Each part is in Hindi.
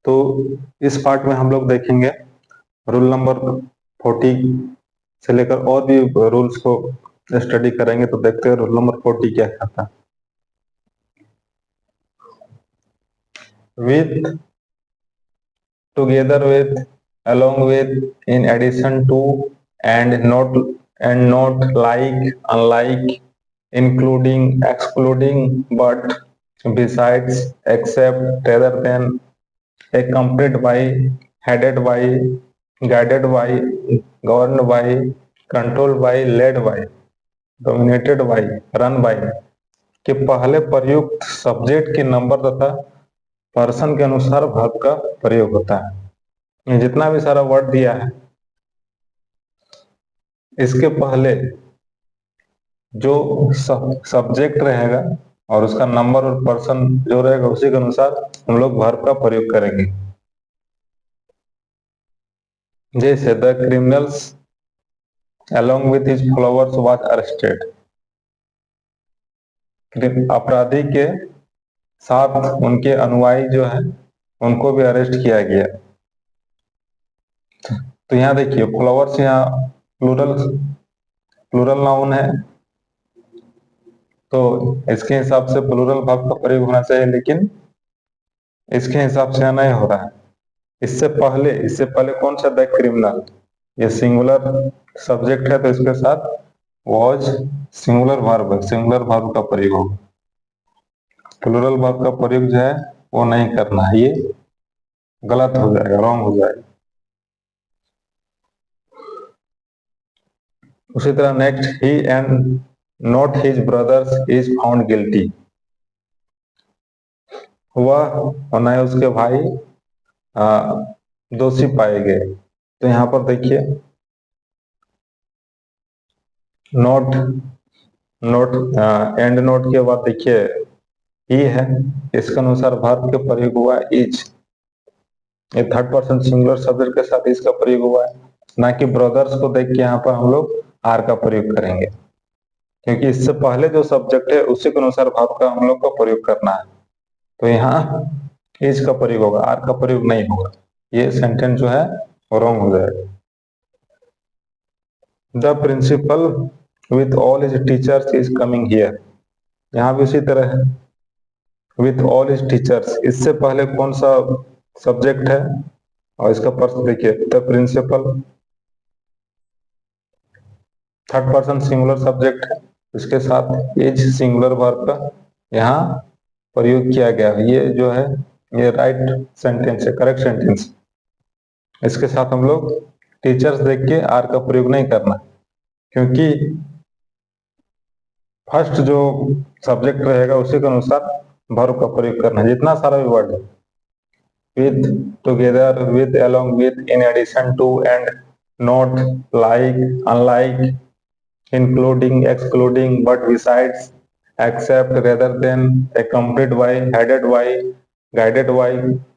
तो इस पार्ट में हम लोग देखेंगे रूल नंबर 40 से लेकर और भी रूल्स को स्टडी करेंगे। तो देखते हैं रूल नंबर 40 क्या कहता है। With, together with, along with, in addition to, and not like, unlike, including, excluding, but, besides, except, rather than, accompanied by, headed by, guided by, governed by, controlled by, led by, dominated by, run by के पहले प्रयुक्त सब्जेक्ट के नंबर तथा पर्सन के अनुसार वर्ब का प्रयोग होता है। जितना भी सारा वर्ड दिया है इसके पहले जो सब्जेक्ट रहेगा और उसका नंबर और पर्सन जो रहेगा उसी के अनुसार हम लोग वर्ब का प्रयोग करेंगे। जैसे the criminals along with his followers was arrested, अपराधी के साथ उनके अनुयायी जो है उनको भी अरेस्ट किया गया। तो यहाँ देखिए फॉलोअर्स यहाँ प्लूरल नाउन है, तो इसके हिसाब से प्लूरल वर्ब का प्रयोग होना चाहिए, लेकिन इसके हिसाब से नहीं हो रहा है। इससे पहले कौन सा द क्रिमिनल, ये सिंगुलर सब्जेक्ट है तो इसके साथ वॉज सिंगुलर वर्ब का प्रयोग होगा। प्लूरल वर्ब का प्रयोग जो है वो नहीं करना है, ये गलत हो जाएगा, रॉन्ग हो जाएगा। उसी तरह next, he and not his brothers is found guilty, हुआ और न उसके भाई दोषी पाए गए। तो यहाँ पर देखिए नॉट एंड नॉट के बाद देखिए ही है, इसके अनुसार वर्ब के प्रयोग हुआ इज, ये थर्ड पर्सन सिंगुलर सब्जेक्ट के साथ इसका प्रयोग हुआ है। ना कि ब्रदर्स को देख के यहाँ पर हम लोग आर का प्रयोग करेंगे, क्योंकि इससे पहले जो सब्जेक्ट है उसी के अनुसार वर्ब का हम लोग को प्रयोग करना है। तो यहाँ इज का प्रयोग होगा, आर का प्रयोग नहीं होगा। ये सेंटेंस जो है वो रॉन्ग हो जाएगा। The principal with all his teachers is coming here, यहाँ भी उसी तरह है विथ ऑल हिज टीचर्स, इससे पहले कौन सा सब्जेक्ट है और इसका पर्सन देखिए the principal, third person singular subject है, इसके साथ इज सिंगुलर वर्ब का यहाँ प्रयोग किया गया। ये जो है ये राइट सेंटेंस है, करेक्ट सेंटेंस। इसके साथ हम लोग टीचर्स देख के आर का प्रयोग नहीं करना, क्योंकि फर्स्ट जो सब्जेक्ट रहेगा उसी के अनुसार वर्ब का प्रयोग करना है। जितना सारा भी वर्ड है with, together with, along with, in addition to, and not, like, unlike, including, excluding, but, besides, except, rather than, accompanied by, headed by, guided by,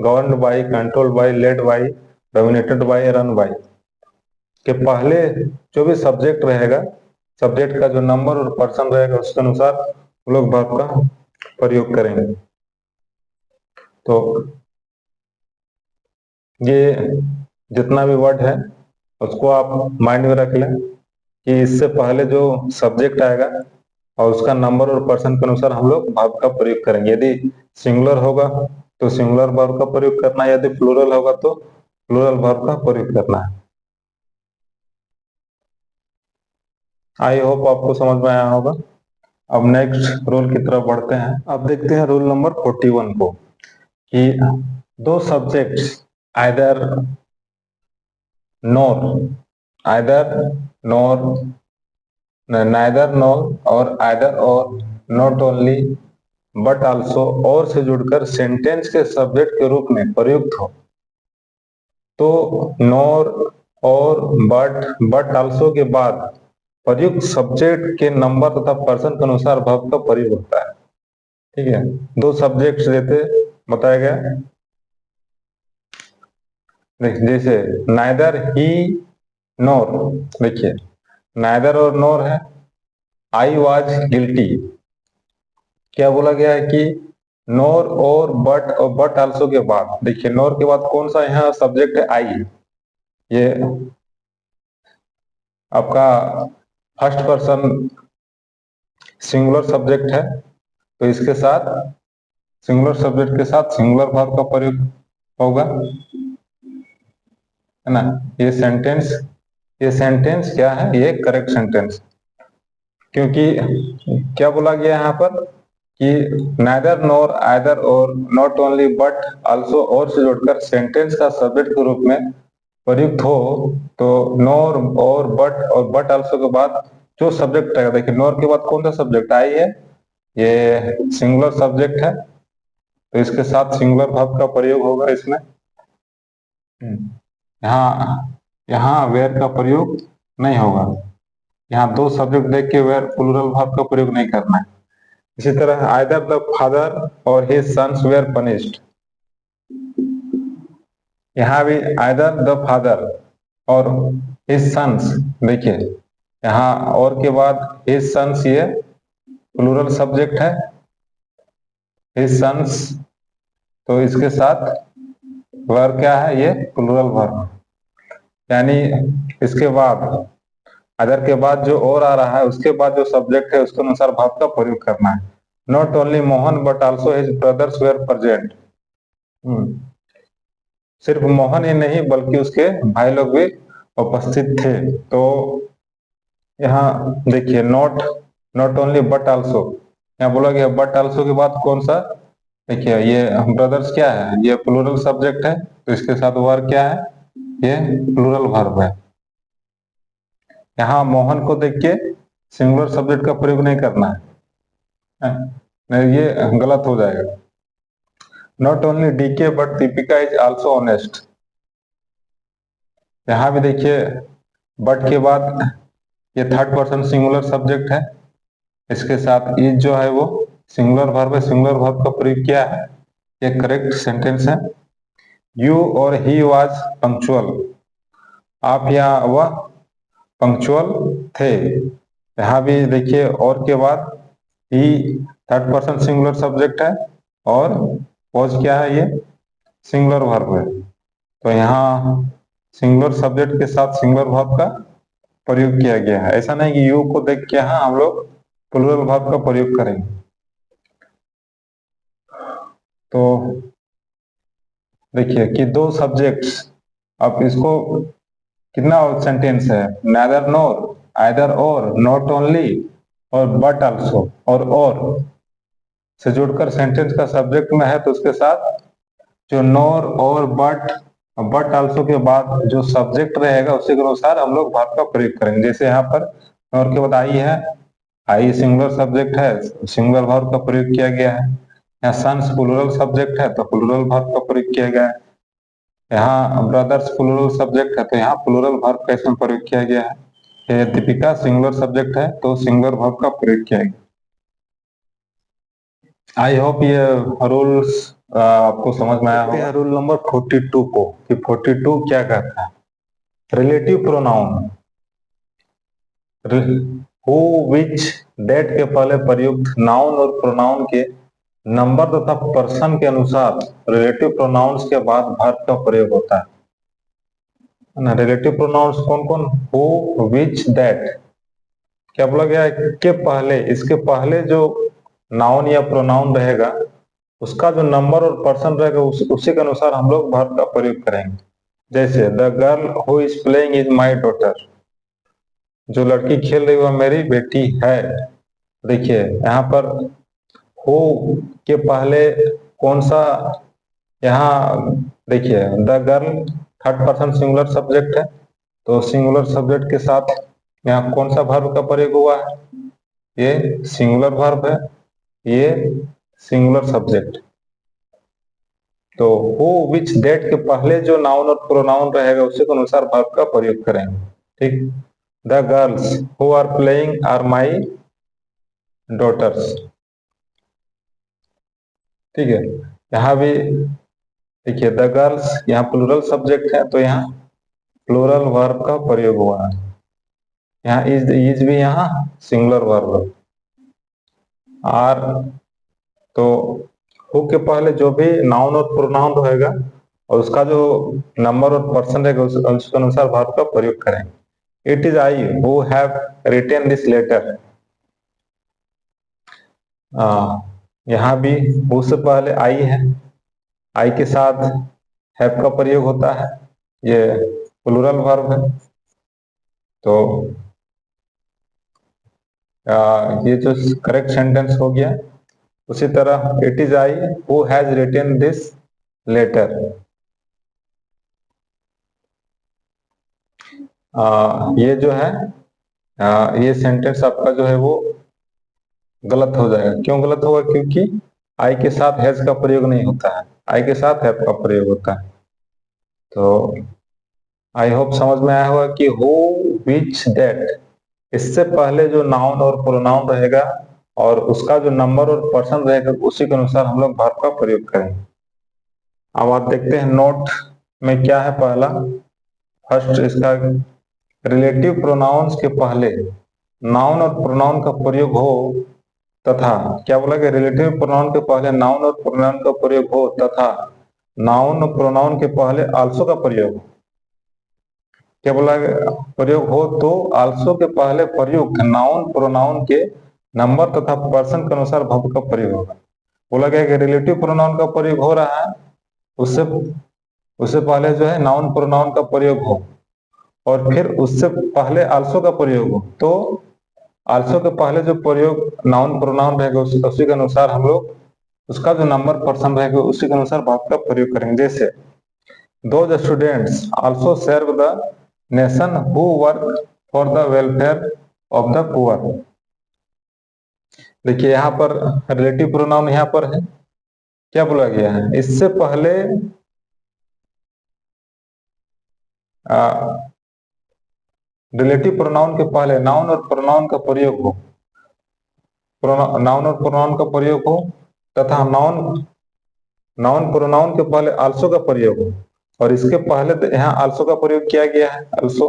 governed by, controlled by, led by, dominated by, run by के पहले जो भी सब्जेक्ट रहेगा, सब्जेक्ट का जो नंबर और पर्सन रहेगा उसके अनुसार हम लोग वर्ब का प्रयोग करेंगे। तो ये जितना भी वर्ड है उसको आप माइंड में रख लें कि इससे पहले जो सब्जेक्ट आएगा और उसका नंबर और पर्सन के अनुसार हम लोग वर्ब का प्रयोग करेंगे। यदि सिंगुलर होगा तो सिंगुलर वर्ब का प्रयोग करना है, यदि प्लूरल होगा तो प्लूरल वर्ब का प्रयोग करना है। आई होप आपको समझ में आया होगा। अब नेक्स्ट रूल की तरफ बढ़ते हैं। अब देखते हैं रूल नंबर 41 को, कि दो सब्जेक्ट्स आइदर नोर, नाइदर नोर और आइदर और, नॉट ओनली बट आल्सो और से जुड़कर सेंटेंस के सब्जेक्ट के रूप में प्रयुक्त हो, तो नोर और बट आल्सो के बाद प्रयुक्त सब्जेक्ट के नंबर तथा पर्सन के अनुसार वर्ब का प्रयोग होता है। ठीक है, दो सब्जेक्ट्स देते बताया गया, जैसे नाइदर ही नोर, देखिए नाइदर और नोर है, आई वाज गिल्टी। क्या बोला गया है कि नोर और बट आल्सो के बाद देखिए, नोर के बाद कौन सा यहाँ सब्जेक्ट है? आई। ये आपका फर्स्ट पर्सन सिंगुलर सब्जेक्ट है, तो इसके साथ सिंगुलर सब्जेक्ट के साथ सिंगुलर वर्ब का प्रयोग होगा, है ना। ये सेंटेंस क्या है? ये करेक्ट सेंटेंस, क्योंकि क्या बोला गया यहाँ पर कि नाइदर नॉर आइदर और नॉट ओनली बट आल्सो और से जोड़कर सेंटेंस का सब्जेक्ट के रूप में प्रयुक्त हो, तो नॉर और बट आल्सो के बाद जो सब्जेक्ट रहेगा, देखिए नॉर के बाद कौन सा सब्जेक्ट? आई है, ये सिंगुलर सब्जेक्ट है, तो इसके साथ सिंगुलर वर्ब का प्रयोग होगा इसमें। यहाँ यहाँ वेयर का प्रयोग नहीं होगा, यहाँ दो सब्जेक्ट देख के वेयर प्लूरल वर्ब का प्रयोग नहीं करना है। इसी तरह आइदर द फादर और हिज सन्स वेयर पनिश्ड, यहाँ भी आइदर द फादर और हिज सन्स, देखिए यहाँ और के बाद हिज सन्स, ये प्लूरल सब्जेक्ट है, हिज सन्स, तो इसके साथ वर्ब क्या है? ये प्लूरल वर्ब, यानी इसके बाद अदर के बाद जो और आ रहा है उसके बाद जो सब्जेक्ट है उसके अनुसार वर्ब का प्रयोग करना है। Not only Mohan but also his brothers were present, सिर्फ मोहन ही नहीं बल्कि उसके भाई लोग भी उपस्थित थे। तो यहाँ देखिए नॉट ओनली बट आल्सो, यहाँ बोला गया बट आल्सो के बाद कौन सा? देखिए ये ब्रदर्स क्या है? ये प्लूरल सब्जेक्ट है, तो इसके साथ वर्ब क्या है? ये प्लूरल वर्ब है। यहाँ मोहन को देख के सिंगुलर सब्जेक्ट का प्रयोग नहीं करना है, नहीं ये गलत हो जाएगा। Not only DK but Deepika is also honest, यहाँ भी देखिए बट के बाद ये थर्ड पर्सन सिंगुलर सब्जेक्ट है, इसके साथ इज जो है वो सिंगुलर वर्ब है, सिंगुलर वर्ब का प्रयोग किया है, ये करेक्ट सेंटेंस है। यू और ही वाज पंक्चुअल, आप या वह पंक्चुअल थे, यहाँ भी देखिए और के बाद ही थर्ड पर्सन सिंगुलर सब्जेक्ट है और वाज क्या है? ये सिंगुलर वर्ब है, तो यहाँ सिंगुलर सब्जेक्ट के साथ सिंगुलर वर्ब का प्रयोग किया गया है। ऐसा नहीं कि यू को देख के यहाँ हम लोग प्लूरल वर्ब का प्रयोग करेंगे। तो देखिए कि दो सब्जेक्ट्स, अब इसको कितना सेंटेंस है? नाइदर नोर आइदर और नॉट ओनली और बट आल्सो और से जोड़कर सेंटेंस का सब्जेक्ट में है, तो उसके साथ जो नोर और बट आल्सो के बाद जो सब्जेक्ट रहेगा उसी के अनुसार हम लोग वर्ब का प्रयोग करेंगे। जैसे यहाँ पर नोर के बाद आई है, आई सिंगुलर सब्जेक्ट है, सिंगुलर वर्ब का प्रयोग किया गया है। यहाँ सन्स प्लूरल सब्जेक्ट है, तो प्लूरल वर्ब का प्रयोग किया गया है। यहाँ ब्रदर्स प्लूरल सब्जेक्ट है, तो यहाँ प्लूरल वर्ब का इसमें प्रयोग किया गया है। दीपिका सिंगुलर सब्जेक्ट है, तो सिंगुलर वर्ब का प्रयोग किया गया। आई होप ये रूल्स आपको समझ में आया होगा। रूल नंबर 42 को, कि 42 क्या कहता है? Relative pronoun who which that के पहले प्रयुक्त नाउन और प्रोनाउन के नंबर तथा पर्सन के अनुसार रिलेटिव प्रोनाउंस के बाद वर्ब का प्रयोग होता है। रिलेटिव प्रोनाउंस कौन कौन? हु विच दैट, क्या बोला गया है? के पहले, इसके पहले जो नाउन या प्रोनाउन रहेगा उसका जो नंबर और पर्सन रहेगा उसी के अनुसार हम लोग वर्ब का प्रयोग करेंगे। जैसे the girl who is playing is my daughter, जो लड़की खेल रही है वह मेरी बेटी है। देखिए यहाँ पर हु के पहले कौन सा? यहाँ देखिए the girl third person singular subject है, तो सिंगुलर सब्जेक्ट के साथ यहाँ कौन सा वर्ब का प्रयोग हुआ है? ये सिंगुलर वर्ब है, ये सिंगुलर सब्जेक्ट। तो हु विच दैट के पहले जो नाउन और प्रोनाउन रहेगा उसी के अनुसार वर्ब का प्रयोग करेंगे। ठीक, the girls who are playing are my daughters. ठीक है, यहाँ भी देखिए द गर्ल्स यहाँ प्लूरल सब्जेक्ट है, तो यहाँ प्लूरल वर्ब का प्रयोग हुआ है। यहाँ इज भी यहाँ सिंगुलर वर्ब, आर तो हु के पहले जो भी नाउन और प्रोनाउन रहेगा और उसका जो नंबर और पर्सन रहेगा उसके अनुसार वर्ब का प्रयोग करेंगे। It is I who have written this letter. यहाँ भी हु से पहले आई है, आई के साथ हैव का प्रयोग होता है, ये प्लूरल वर्ब है। तो ये जो करेक्ट सेंटेंस हो गया। उसी तरह it is I who has written this letter. ये जो है ये सेंटेंस आपका जो है वो गलत हो जाएगा। क्यों गलत होगा? क्योंकि आई के साथ हैज का प्रयोग नहीं होता है, आई के साथ हैव का प्रयोग होता है। तो आई होप समझ में आया होगा कि हु, विच, दैट, इससे पहले जो नाउन और प्रोनाउन रहेगा और उसका जो नंबर और पर्सन रहेगा उसी के अनुसार हम लोग वर्ब का प्रयोग करेंगे। अब आप देखते हैं नोट में क्या है। पहला फर्स्ट इसका रिलेटिव प्रोनाउंस के पहले नाउन और प्रोनाउन का प्रयोग हो तथा, क्या बोला कि रिलेटिव प्रोनाउन के पहले नाउन और प्रोनाउन का प्रयोग हो तथा नाउन और प्रोनाउन के पहले आल्सो का प्रयोग। क्या बोला? प्रयोग हो तो आल्सो के पहले प्रयोग नाउन प्रोनाउन के नंबर तथा पर्सन के अनुसार वर्ब का प्रयोग होगा। बोला गया कि रिलेटिव प्रोनाउन का प्रयोग हो रहा है, उससे पहले जो है नाउन प्रोनाउन का प्रयोग हो और फिर उससे पहले आल्सो का प्रयोग हो, तो आल्सो के पहले जो प्रयोग नाउन प्रोनाउन रहेगा उसी के अनुसार हम लोग उसका जो नंबर पर्सन रहेगा उसी के अनुसार वर्ब का प्रयोग करेंगे। जैसे those students also serve the nation who work for the welfare of the poor. देखिए यहाँ पर रिलेटिव प्रोनाउन यहाँ पर है, क्या बोला गया है? इससे पहले रिलेटिव प्रोनाउन के पहले नाउन और प्रोनाउन का प्रयोग हो, नाउन और प्रोनाउन का प्रयोग हो तथा नाउन प्रोनाउन के पहले आल्सो का प्रयोग हो और इसके पहले यहाँ आल्सो का प्रयोग किया गया है आल्सो,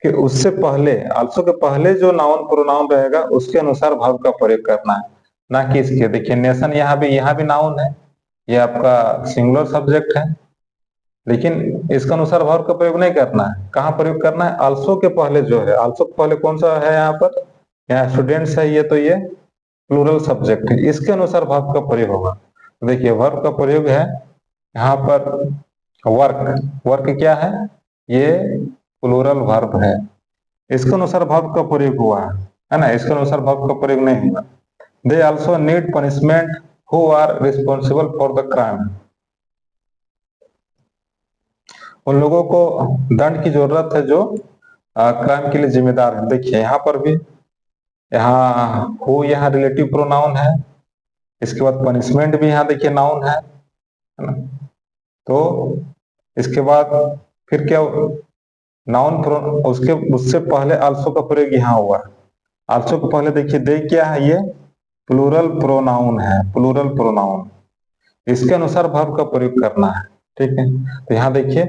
फिर उससे पहले आल्सो के पहले जो नाउन प्रोनाउन रहेगा उसके अनुसार वर्ब का प्रयोग करना है, ना कि इसके। देखिए नेशन यहाँ भी नाउन है, ये आपका सिंगुलर सब्जेक्ट है, लेकिन इसके अनुसार वर्ब का प्रयोग नहीं करना है। कहाँ प्रयोग करना है? आल्सो के पहले जो है, आल्सो के पहले कौन सा है यहाँ पर? यहाँ स्टूडेंट्स है, ये तो ये प्लूरल सब्जेक्ट है, इसके अनुसार वर्ब का प्रयोग होगा। देखिए वर्ब का प्रयोग है यहाँ पर वर्क। वर्क क्या है? ये प्लूरल वर्ब है, इसके अनुसार वर्ब का प्रयोग हुआ है ना, इसके अनुसार वर्ब का प्रयोग नहीं हुआ। They also need punishment who are responsible for the crime. उन लोगों को दंड की जरूरत है जो क्राइम के लिए जिम्मेदार है। देखिए यहाँ पर भी यहाँ हु यहाँ रिलेटिव प्रोनाउन है, इसके बाद पनिशमेंट भी यहाँ देखिए नाउन है ना। तो इसके बाद फिर क्या नाउन उससे पहले आल्सो का प्रयोग यहाँ हुआ। आल्सो के पहले देखिए दे क्या है? ये प्लूरल प्रोनाउन है, प्लूरल प्रोनाउन, इसके अनुसार वर्ब का प्रयोग करना है। ठीक है, तो यहाँ देखिए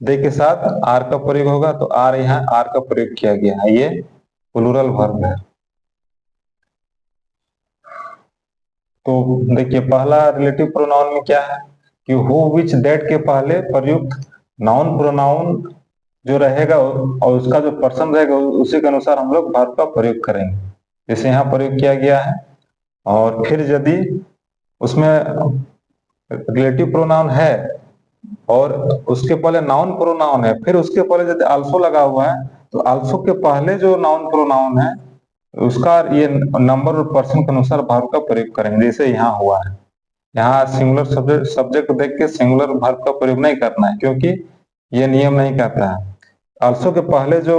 दे के साथ आर का प्रयोग होगा, तो आर यहाँ आर का प्रयोग किया गया है, ये प्लूरल वर्ब है। तो देखिए पहला रिलेटिव प्रोनाउन में क्या है कि हु, विच, दैट के पहले प्रयुक्त नाउन प्रोनाउन जो रहेगा और उसका जो पर्सन रहेगा उसी के अनुसार हम लोग वर्ब का प्रयोग करेंगे, जैसे यहाँ प्रयोग किया गया है। और फिर यदि उसमें रिलेटिव प्रोनाउन है और उसके पहले नाउन प्रोनाउन है, फिर उसके पहले यदि आल्सो लगा हुआ है, तो आल्सो के पहले जो नाउन प्रोनाउन है उसका ये नंबर और पर्सन के अनुसार वर्ब का प्रयोग करेंगे, जैसे यहाँ हुआ है। यहाँ सिंगुलर सब्जेक्ट देख के सिंगुलर वर्ब का प्रयोग नहीं करना है, क्योंकि ये नियम नहीं कहता है। आल्सो के पहले जो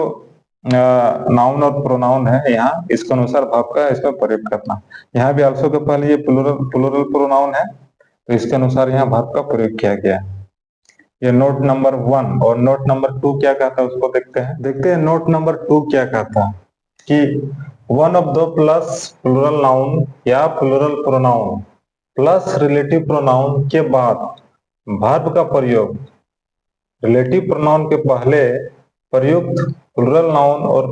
नाउन और प्रोनाउन है यहाँ, इसके अनुसार वर्ब का इसमें प्रयोग करना। यहाँ भी आल्सो के पहले ये प्लूरल प्रोनाउन है, तो इसके अनुसार यहाँ वर्ब का प्रयोग किया गया है। ये नोट नंबर 1 और नोट नंबर 2 क्या कहता है उसको देखते हैं। नोट नंबर 2 क्या कहता है कि one of the plus plural noun या plural pronoun plus relative pronoun के बाद वर्ब का प्रयोग रिलेटिव प्रोनाउन के पहले प्रयुक्त प्लूरल नाउन और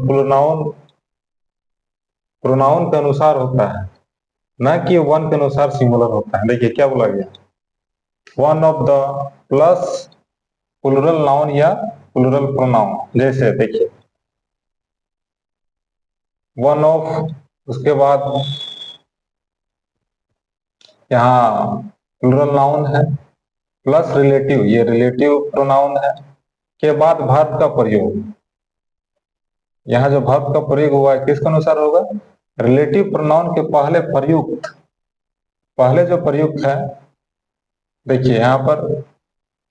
प्रोनाउन के अनुसार होता है। ना कि वन के अनुसार सिंगुलर होता है। देखिए क्या बोला गया, one of the plus plural noun या प्लुरल प्रोनाउन। जैसे देखिए वन ऑफ, उसके बाद यहाँ प्लुरल नाउन है प्लस रिलेटिव, ये रिलेटिव प्रोनाउन है, के बाद वर्ब का प्रयोग। यहाँ जो वर्ब का प्रयोग हुआ है किसके अनुसार होगा, रिलेटिव प्रोनाउन के पहले प्रयुक्त, पहले जो प्रयुक्त है देखिए यहाँ पर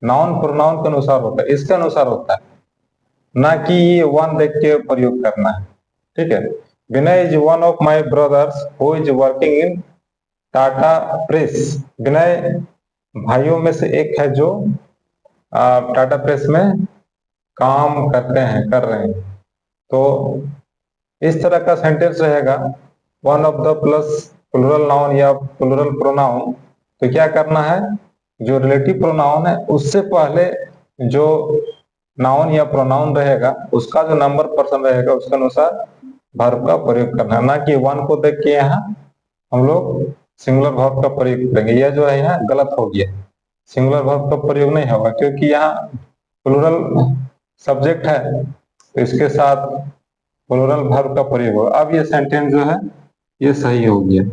नाउन प्रोनाउन के अनुसार होता है, इसके अनुसार होता है, ना कि ये वन देख के प्रयोग करना है। ठीक है, Vinay is one of my brothers who is working in Tata press. Vinay भाइयों में से एक है जो टाटा प्रेस में काम करते हैं, कर रहे हैं। तो इस तरह का सेंटेंस रहेगा, one of the plus plural noun या प्लुरल प्रोनाउन। तो क्या करना है, जो रिलेटिव प्रोनाउन है उससे पहले जो नाउन या प्रोनाउन रहेगा उसका जो नंबर पर्सन रहेगा उसके अनुसार वर्ब का प्रयोग करना है, ना कि वन को देख के यहाँ हम लोग सिंगुलर वर्ब का प्रयोग करेंगे। यह जो है यहाँ गलत हो गया, सिंगुलर वर्ब का प्रयोग नहीं होगा क्योंकि यहाँ प्लुरल सब्जेक्ट है तो इसके साथ प्लुरल वर्ब का प्रयोग होगा। अब ये सेंटेंस जो है ये सही हो गया।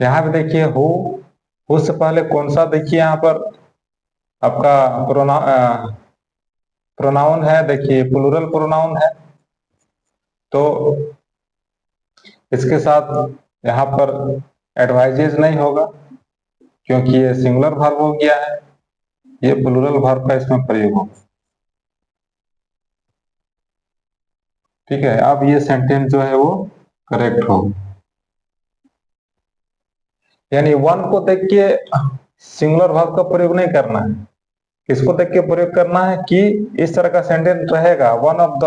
यहाँ पे देखिए हु से पहले कौन सा, देखिए यहाँ पर आपका प्रोनाउन है, देखिए प्लुरल प्रोनाउन है, तो इसके साथ यहाँ पर एडवाइजेज नहीं होगा क्योंकि ये सिंगुलर वर्ब हो गया है, ये प्लुरल वर्ब का इसमें प्रयोग होगा। ठीक है, अब ये सेंटेंस जो है वो करेक्ट हो, यानी वन को देख के सिंगुलर वर्ब का प्रयोग नहीं करना है, किसको देख के प्रयोग करना है कि इस तरह का सेंटेंस रहेगा, one of the,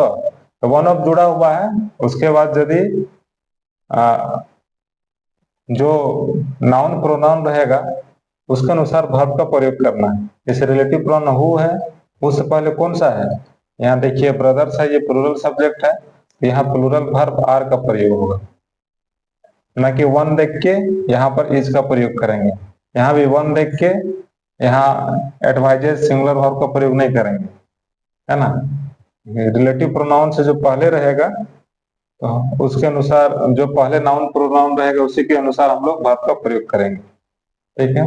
one of जुड़ा हुआ है, उसके बाद यदि जो नाउन प्रोनाउन रहेगा उसके अनुसार वर्ब का प्रयोग करना है। जैसे रिलेटिव प्रोनाउन हु है, उससे पहले कौन सा है, यहाँ देखिए ब्रदर्स है, ये प्लुरल सब्जेक्ट है, यहाँ प्लुरल वर्ब आर का प्रयोग होगा, ना कि वन देख के यहाँ पर इज का प्रयोग करेंगे। यहाँ भी वन देख के यहाँ एडवाइजेज सिंगुलर वर्ब का प्रयोग नहीं करेंगे, है ना। रिलेटिव प्रोनाउन से जो पहले रहेगा तो उसके अनुसार, जो पहले नाउन प्रोनाउन रहेगा उसी के अनुसार हम लोग वर्ब का प्रयोग करेंगे। ठीक है,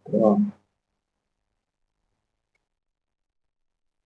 तो